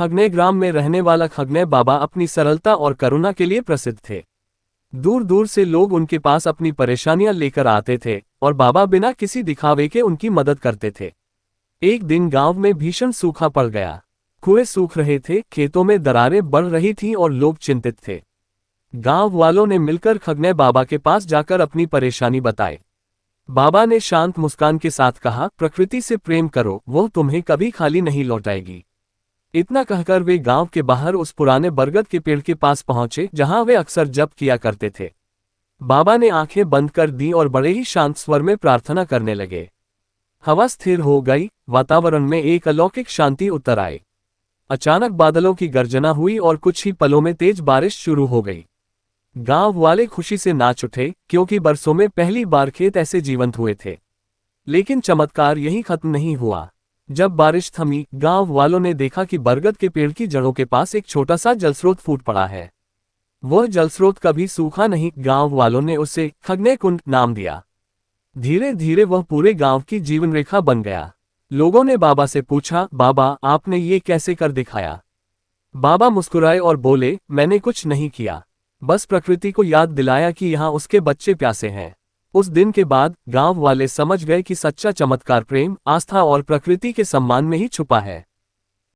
खगनय ग्राम में रहने वाला खगनय बाबा अपनी सरलता और करुणा के लिए प्रसिद्ध थे। दूर दूर से लोग उनके पास अपनी परेशानियां लेकर आते थे और बाबा बिना किसी दिखावे के उनकी मदद करते थे। एक दिन गांव में भीषण सूखा पड़ गया। कुएं सूख रहे थे, खेतों में दरारें बढ़ रही थीं और लोग चिंतित थे। गांव वालों ने मिलकर खगनय बाबा के पास जाकर अपनी परेशानी बताई। बाबा ने शांत मुस्कान के साथ कहा, प्रकृति से प्रेम करो, वो तुम्हें कभी खाली नहीं लौटाएगी। इतना कहकर वे गांव के बाहर उस पुराने बरगद के पेड़ के पास पहुंचे जहां वे अक्सर जप किया करते थे। बाबा ने आंखें बंद कर दी और बड़े ही शांत स्वर में प्रार्थना करने लगे। हवा स्थिर हो गई, वातावरण में एक अलौकिक शांति उतर आई। अचानक बादलों की गर्जना हुई और कुछ ही पलों में तेज बारिश शुरू हो गई। गांव वाले खुशी से नाच उठे, क्योंकि बरसों में पहली बार खेत ऐसे जीवंत हुए थे। लेकिन चमत्कार यहीं खत्म नहीं हुआ। जब बारिश थमी, गांव वालों ने देखा कि बरगद के पेड़ की जड़ों के पास एक छोटा सा जलस्रोत फूट पड़ा है। वह जलस्रोत कभी सूखा नहीं, गांव वालों ने उसे खगनय कुंड नाम दिया। धीरे धीरे वह पूरे गांव की जीवन रेखा बन गया। लोगों ने बाबा से पूछा, बाबा आपने ये कैसे कर दिखाया? बाबा मुस्कुराए और बोले, मैंने कुछ नहीं किया, बस प्रकृति को याद दिलाया कि यहाँ उसके बच्चे प्यासे हैं। उस दिन के बाद गांव वाले समझ गए कि सच्चा चमत्कार प्रेम, आस्था और प्रकृति के सम्मान में ही छुपा है।